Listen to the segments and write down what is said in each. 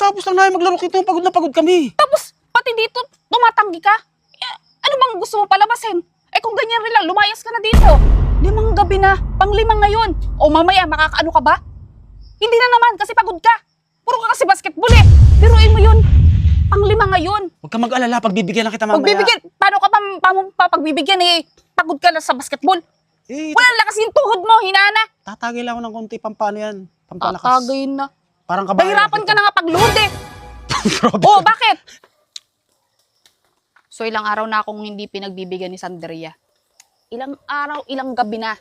Katatapos lang namin maglaro kito, pagod na pagod kami. Tapos, pati dito, tumatanggi ka? Ano bang gusto mo palabasin? Kung ganyan rin lang, lumayas ka na dito. 5 gabi na, pang-5 ngayon. O mamaya, makakaano ka ba? Hindi na naman, kasi pagod ka. Puro ka kasi basketball eh. Biruin mo yun. Pang-5 ngayon. Huwag ka mag-alala, pagbibigyan na kita mamaya. Pagbibigyan, paano ka pa pagbibigyan eh? Pagod ka na sa basketball. Wala lakas yung tuhod mo, hinana. Tatagay lang ako ng konti, pampano yan. Pampalakas. Tatagayin na. Parang kabayan. Pahirapan ka na nga pagluhod eh. Grabe. Bakit? So ilang araw na akong hindi pinagbibigyan ni Sandria. Ilang araw, ilang gabi na.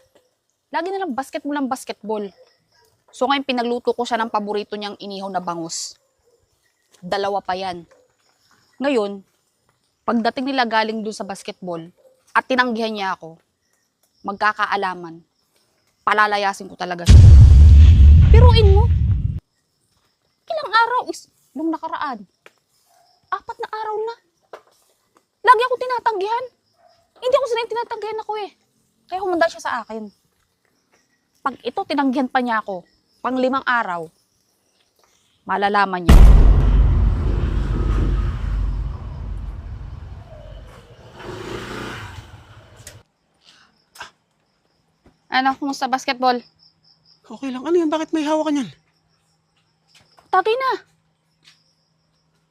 Lagi na lang basketball. So ngayon pinagluto ko siya ng paborito niyang inihaw na bangus. 2 pa yan. Ngayon, pagdating nila galing dun sa basketball at tinanggihan niya ako, magkakaalaman, palalayasin ko talaga siya. Piruin mo. Ilang araw is nung nakaraan. 4 na araw na. Lagi ako tinatanggihan. Hindi ako sanay tinatanggihan ako eh. Kaya humanda siya sa akin. Pag ito tinanggihan pa niya ako, pang 5 araw, malalaman niya. Ano, kumusta basketball? Okay lang. Ano yan? Bakit may hawak ka niyan? Tagay na.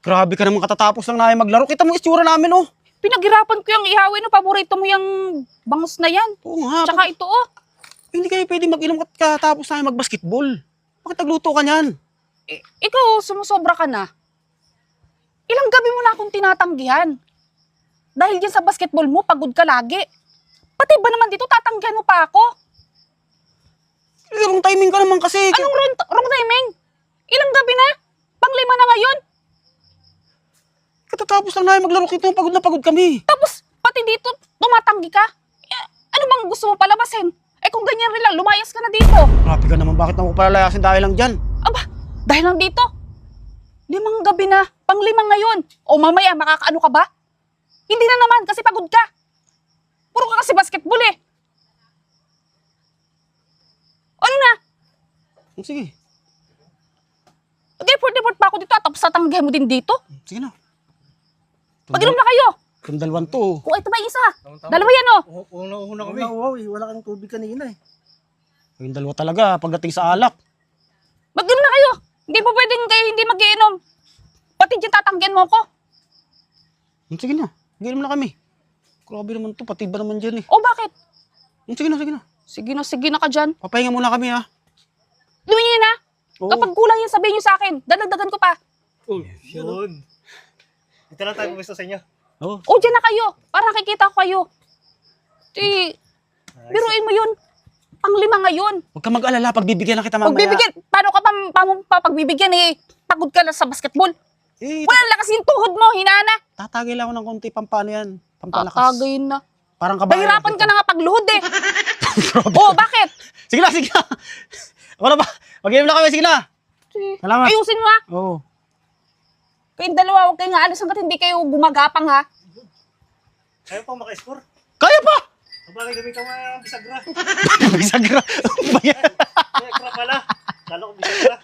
Grabe ka naman, katatapos lang namin maglaro. Kita mo itsura namin, oh. Pinaghirapan ko yung ihawin, no? Paborito mo yung bangus na yan. Oo nga. Tsaka ito, oh. Hindi kayo pwede mag-inom katapos namin mag-basketball. Bakit nagluto ka niyan? Ikaw, sumusobra ka na. Ilang gabi mo na akong tinatanggihan. Dahil dyan sa basketball mo, pagod ka lagi. Pati ba naman dito, tatanggihan mo pa ako? Wrong timing ka naman kasi. Anong wrong timing? Ilang gabi na? Pang 5 na ngayon? Katatapos lang namin maglaro kito, pagod na pagod kami. Tapos, pati dito, tumatanggi ka? Ano bang gusto mo palabasin? Kung ganyan rin lang, lumayas ka na dito. Grabe ka naman, bakit ako palalayasin dahil lang dyan? Aba, dahil lang dito. 5 gabi na, pang 5 ngayon. O mamaya, makakaano ka ba? Hindi na naman, kasi pagod ka. Puro ka kasi basketball eh. Ano na? Sige. Nag-effort pa ako dito, tapos tatanggihan mo din dito. Sige na. Pag-inom na kayo. Itong 2 to. O, ito ba yung isa? 2 yan, oh. Una kami. Wala kang tubig kanina eh. Yung 2 talaga, pagdating sa alak. Mag-inom na kayo. Hindi po pwedeng kayo hindi mag-iinom. Pati dyan tatanggihan mo ko. Sige na, mag-inom na kami. Grabe naman to, pati ba naman dyan eh. O, bakit? Sige na, sige na. Sige na ka dyan. Papahinga muna kami ha. Lumin na. Oo. Kapag kulang yan, sabihin nyo sa akin. Dadagdagan ko pa. Yun. Dito lang tayo gusto sa inyo. Oo. O, dyan na kayo. Para nakikita ko kayo. Biruin mo yun. Pang 5 ngayon. Huwag ka mag-alala, pagbibigyan na kita mamaya. Pagbibigyan. Paano ka pa pagbibigyan eh? Pagod ka na sa basketball. Wala lakas yung tuhod mo, hinana. Tatagay lang ako ng konti, pampano yan. Pampalakas. Tatagayin na. Parang kabayan. Pahirapan ka na nga pagluhod eh. Grabe. Bakit? Sige na, sige na. Ako na ba? Mag-inom na kami, sige na. Salamat. Ayusin mo ha. Oo. Kayong dalawa, huwag kayong aalis hanggat hindi kayo gumagapang ha. Kaya pa maka-score? Kaya pa! Sabagay gamit ang mga bisagra. Bisagra. Ano ba yan? Bisagra pala. Kala ko bisagra.